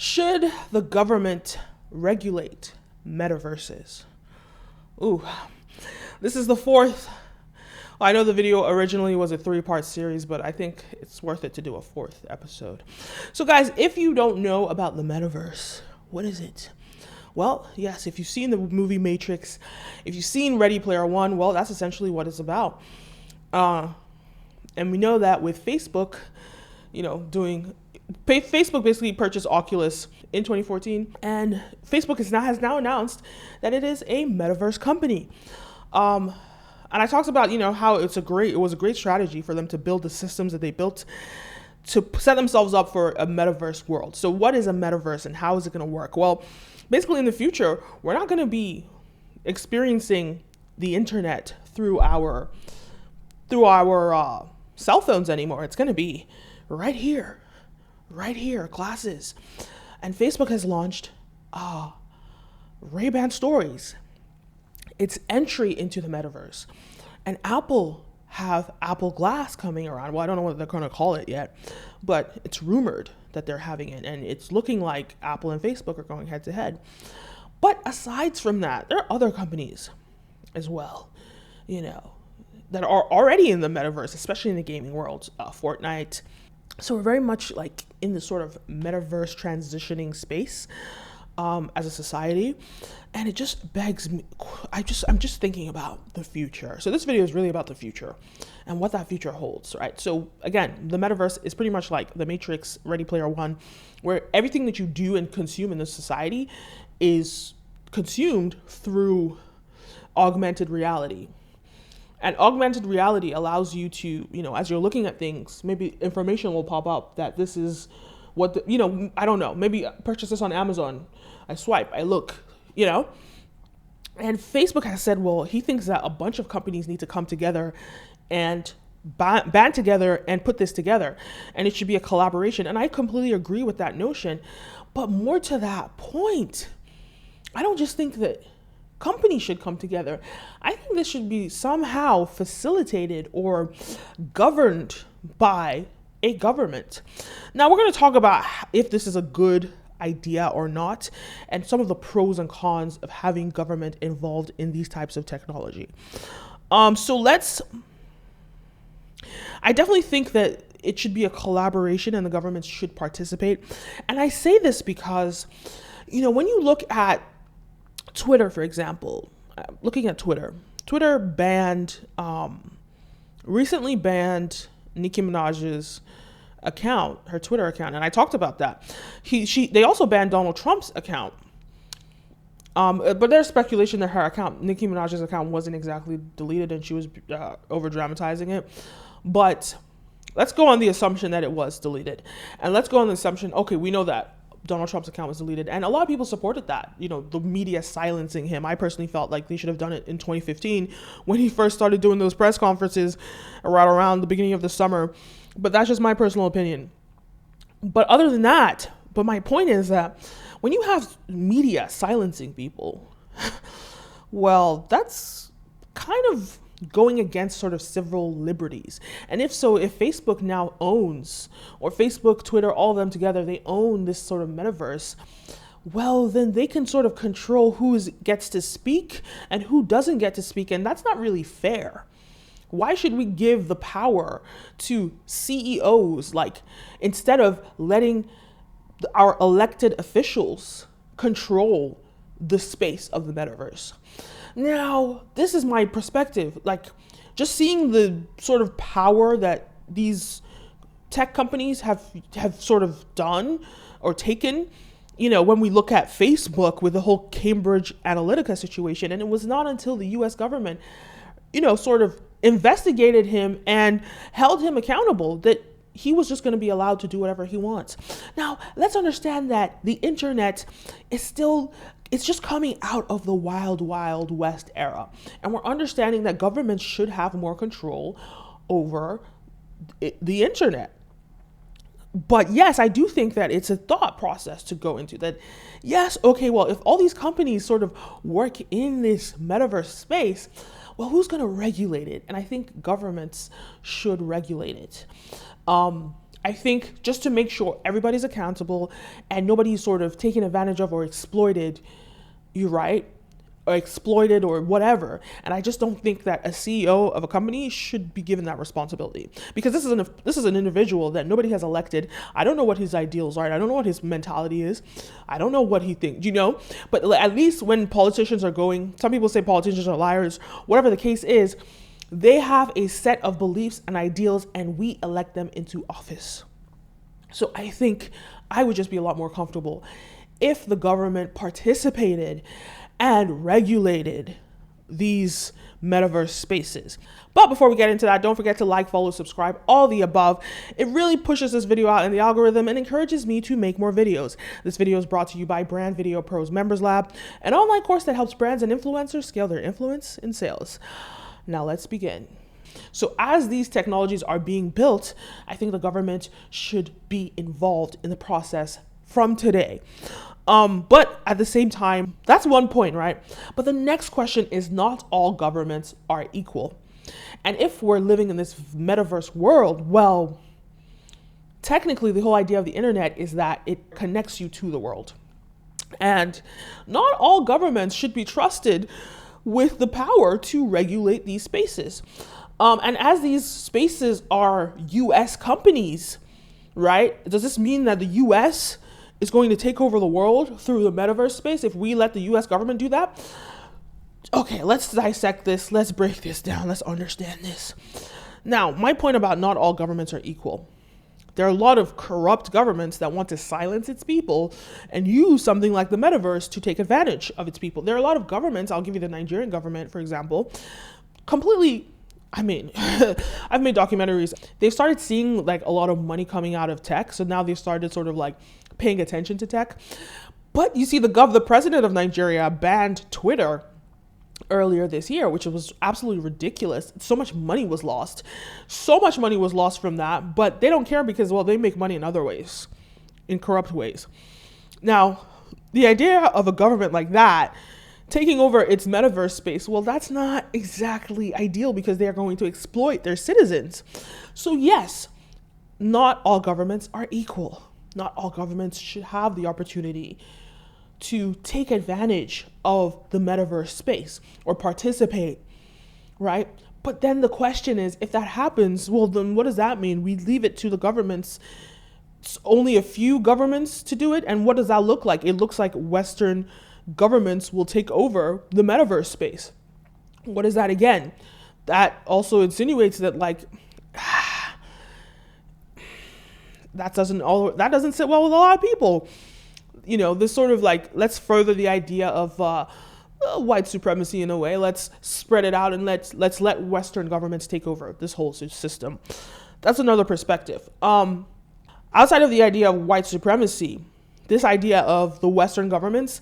Should the government regulate metaverses? Ooh, this is the fourth. I know the video originally was a 3-part series, but I think it's worth it to do a 4th episode. So guys, if you don't know about the metaverse, what is it? Well, yes, if you've seen the movie Matrix, if you've seen Ready Player One, well, that's essentially what it's about. And we know that with Facebook, Facebook basically purchased Oculus in 2014, and Facebook has now announced that it is a metaverse company. And I talked about, how it was a great strategy for them to build the systems that they built to set themselves up for a metaverse world. So what is a metaverse and how is it going to work? Well, basically in the future, we're not going to be experiencing the internet through our cell phones anymore. It's going to be right here, glasses. And Facebook has launched Ray-Ban Stories, its entry into the metaverse. And Apple have Apple Glass coming around. Well, I don't know what they're going to call it yet, but it's rumored that they're having it, and it's looking like Apple and Facebook are going head to head. But aside from that, there are other companies as well, that are already in the metaverse, especially in the gaming world, Fortnite. So we're very much like in the sort of metaverse transitioning space as a society. And it just begs me, I'm just thinking about the future. So this video is really about the future and what that future holds, right? So again, the metaverse is pretty much like the Matrix, Ready Player One, where everything that you do and consume in this society is consumed through augmented reality. And augmented reality allows you to, as you're looking at things, maybe information will pop up that this is what, I don't know, maybe purchase this on Amazon. I swipe, I look, And Facebook has said, well, he thinks that a bunch of companies need to come together and band together and put this together. And it should be a collaboration. And I completely agree with that notion. But more to that point, I don't just think that companies should come together. I think this should be somehow facilitated or governed by a government. Now, we're going to talk about if this is a good idea or not, and some of the pros and cons of having government involved in these types of technology. I definitely think that it should be a collaboration and the government should participate. And I say this because, when you look at Twitter, for example, looking at Twitter recently banned Nicki Minaj's account, her Twitter account, and I talked about that. They also banned Donald Trump's account. But there's speculation that Nicki Minaj's account, wasn't exactly deleted and she was over dramatizing it. But let's go on the assumption that it was deleted, and let's go on the assumption, okay, we know that Donald Trump's account was deleted, and a lot of people supported that, the media silencing him. I personally felt like they should have done it in 2015 when he first started doing those press conferences right around the beginning of the summer. But that's just my personal opinion. But other than that, my point is that when you have media silencing people, well, that's kind of going against sort of civil liberties. And if Facebook now owns, or Facebook, Twitter, all of them together, they own this sort of metaverse, well, then they can sort of control who gets to speak and who doesn't get to speak. And that's not really fair. Why should we give the power to CEOs, instead of letting our elected officials control the space of the metaverse? Now, this is my perspective. Just seeing the sort of power that these tech companies have sort of done or taken, when we look at Facebook with the whole Cambridge Analytica situation, and it was not until the US government, sort of investigated him and held him accountable that he was just going to be allowed to do whatever he wants. Now, let's understand that the internet is it's just coming out of the wild, wild west era. And we're understanding that governments should have more control over the internet. But yes, I do think that it's a thought process to go into that. Yes, okay, well, if all these companies sort of work in this metaverse space, well, who's going to regulate it? And I think governments should regulate it. I think just to make sure everybody's accountable and nobody's sort of taken advantage of or exploited, you're right, or exploited or whatever. And I just don't think that a CEO of a company should be given that responsibility, because this is an individual that nobody has elected. I don't know what his ideals are. I don't know what his mentality is. I don't know what he thinks, but at least when politicians are going, some people say politicians are liars, whatever the case is, they have a set of beliefs and ideals, and we elect them into office. So I think I would just be a lot more comfortable if the government participated and regulated these metaverse spaces. But before we get into that, don't forget to like, follow, subscribe, all the above. It really pushes this video out in the algorithm and encourages me to make more videos. This video is brought to you by Brand Video Pros Members Lab, an online course that helps brands and influencers scale their influence in sales. Now let's begin. So as these technologies are being built, I think the government should be involved in the process from today. But at the same time, that's one point, right? But the next question is, not all governments are equal. And if we're living in this metaverse world, well, technically the whole idea of the internet is that it connects you to the world. And not all governments should be trusted with the power to regulate these spaces. And as these spaces are US companies, right? Does this mean that the US is going to take over the world through the metaverse space if we let the US government do that? Okay, let's dissect this. Let's break this down. Let's understand this. Now, my point about not all governments are equal. There are a lot of corrupt governments that want to silence its people and use something like the metaverse to take advantage of its people. There are a lot of governments, I'll give you the Nigerian government, for example, completely, I've made documentaries. They've started seeing like a lot of money coming out of tech. So now they've started sort of like paying attention to tech. But you see, the president of Nigeria banned Twitter earlier this year, which was absolutely ridiculous. So much money was lost. So much money was lost from that, but they don't care because, well, they make money in other ways, in corrupt ways. Now, the idea of a government like that taking over its metaverse space, well, that's not exactly ideal because they are going to exploit their citizens. So yes, not all governments are equal. Not all governments should have the opportunity to take advantage of the metaverse space or participate, right? But then the question is, if that happens, well, then what does that mean? We leave it to the governments, only a few governments to do it. And what does that look like? It looks like Western governments will take over the metaverse space. What is that again? That also insinuates that that doesn't sit well with a lot of people. This sort of let's further the idea of white supremacy in a way. Let's spread it out and let's let Western governments take over this whole system. That's another perspective. Outside of the idea of white supremacy, this idea of the Western governments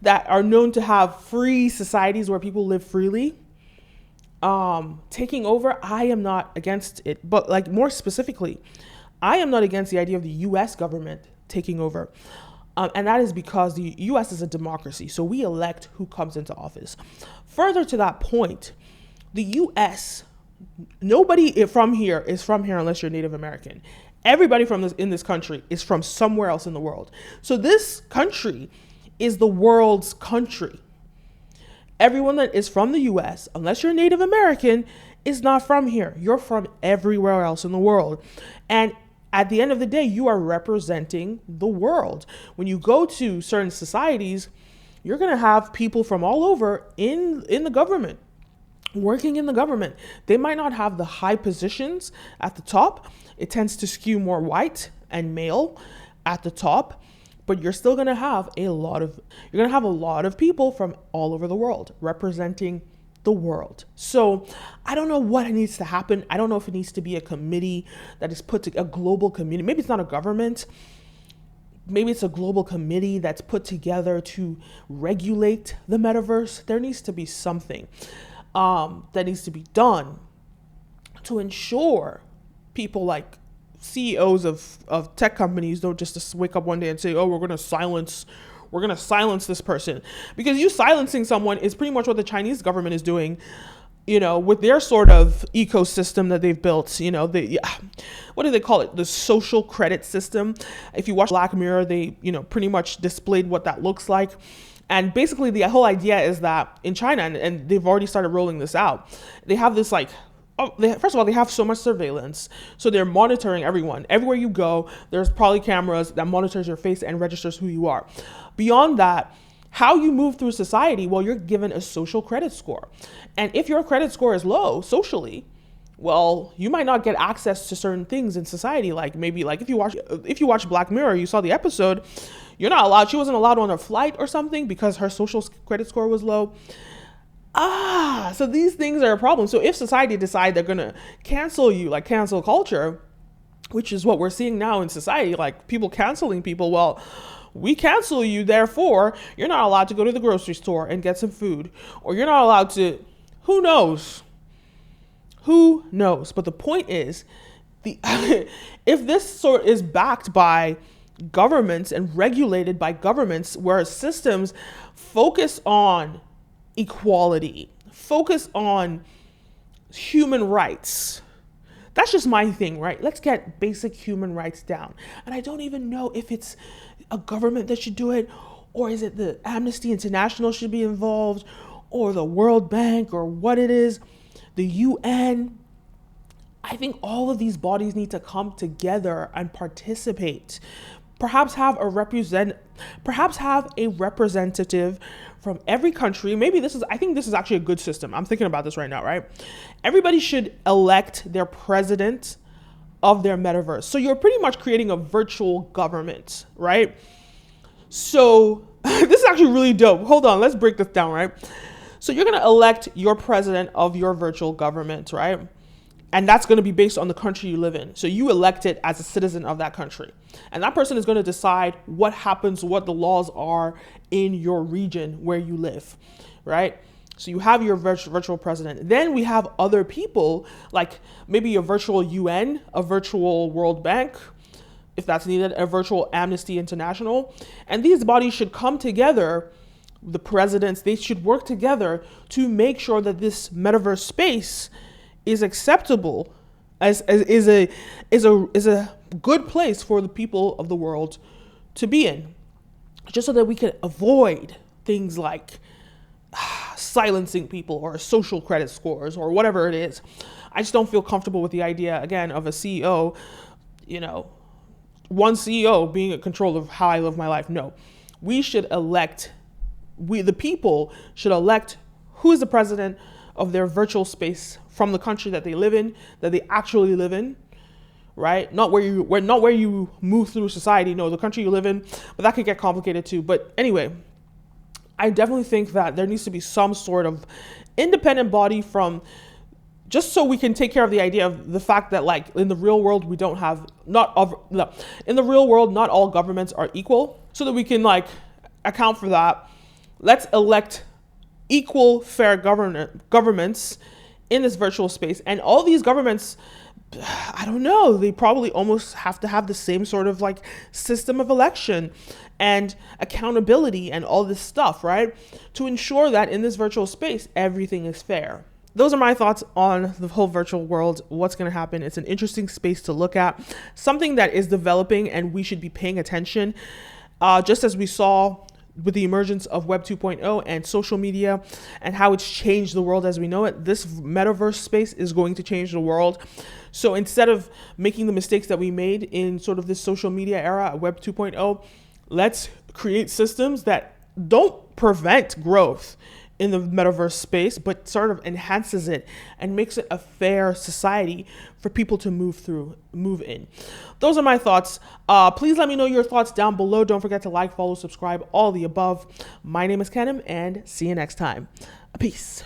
that are known to have free societies where people live freely, taking over, I am not against it. But more specifically, I am not against the idea of the US government taking over. And that is because the US is a democracy. So we elect who comes into office. Further to that point, the US, nobody from here is from here unless you're Native American. Everybody in this country is from somewhere else in the world. So this country is the world's country. Everyone that is from the US, unless you're Native American, is not from here. You're from everywhere else in the world. And at the end of the day, you are representing the world. When you go to certain societies, you're going to have people from all over in the government, working in the government. They might not have the high positions at the top. It tends to skew more white and male at the top, but you're still going to have a lot of people from all over the world representing the world. So I don't know what needs to happen. I don't know if it needs to be a committee that is put to a global committee. Maybe it's not a government. Maybe it's a global committee that's put together to regulate the metaverse. There needs to be something that needs to be done to ensure people like CEOs of tech companies don't just wake up one day and say, oh, we're going to silence this person. Because you silencing someone is pretty much what the Chinese government is doing. with their sort of ecosystem that they've built, what do they call it? The social credit system. If you watch Black Mirror, they, pretty much displayed what that looks like. And basically the whole idea is that in China, and they've already started rolling this out, they have this first of all, they have so much surveillance. So they're monitoring everyone. Everywhere you go, there's probably cameras that monitors your face and registers who you are. Beyond that, how you move through society, well, you're given a social credit score. And if your credit score is low socially, well, you might not get access to certain things in society. Like maybe if you watch Black Mirror, you saw the episode, she wasn't allowed on a flight or something because her social credit score was low. So these things are a problem. So if society decide they're going to cancel you, like cancel culture, which is what we're seeing now in society, like people canceling people, well, we cancel you, therefore, you're not allowed to go to the grocery store and get some food. Or you're not allowed to, who knows? Who knows? But the point is, if this sort is backed by governments and regulated by governments, where systems focus on equality, focus on human rights, that's just my thing, right? Let's get basic human rights down. And I don't even know if it's a government that should do it, or is it the Amnesty International should be involved, or the World Bank, or what it is, the UN. I think all of these bodies need to come together and participate. Perhaps have a representative from every country. I think this is actually a good system. I'm thinking about this right now, right? Everybody should elect their president of their metaverse. So you're pretty much creating a virtual government, right? So this is actually really dope. Hold on, let's break this down, right? So you're going to elect your president of your virtual government, right? And that's going to be based on the country you live in. So you elect it as a citizen of that country. And that person is going to decide what happens, what the laws are in your region where you live, right? So you have your virtual president. Then we have other people, like maybe a virtual UN, a virtual World Bank, if that's needed, a virtual Amnesty International. And these bodies should come together, the presidents, they should work together to make sure that this metaverse space is acceptable, is a good place for the people of the world to be in, just so that we can avoid things like silencing people or social credit scores or whatever it is. I just don't feel comfortable with the idea, again, of a CEO, one CEO being in control of how I live my life. No, the people should elect who is the president of their virtual space from the country that they live in, that they actually live in, right? Not where you move through society. No, the country you live in, but that could get complicated too. But anyway, I definitely think that there needs to be some sort of independent body just so we can take care of the idea of the fact that, like, in the real world, not all governments are equal, so that we can account for that. Let's elect equal, fair governments in this virtual space. And all these governments, I don't know, they probably almost have to have the same sort of system of election and accountability and all this stuff, right? To ensure that in this virtual space, everything is fair. Those are my thoughts on the whole virtual world, what's going to happen. It's an interesting space to look at, something that is developing, and we should be paying attention. Just as we saw with the emergence of Web 2.0 and social media and how it's changed the world as we know it, this metaverse space is going to change the world. So instead of making the mistakes that we made in sort of this social media era, Web 2.0, let's create systems that don't prevent growth in the metaverse space, but sort of enhances it and makes it a fair society for people to move in. Those are my thoughts. Please let me know your thoughts down below. Don't forget to like, follow, subscribe, all the above. My name is Kenim, and see you next time. Peace.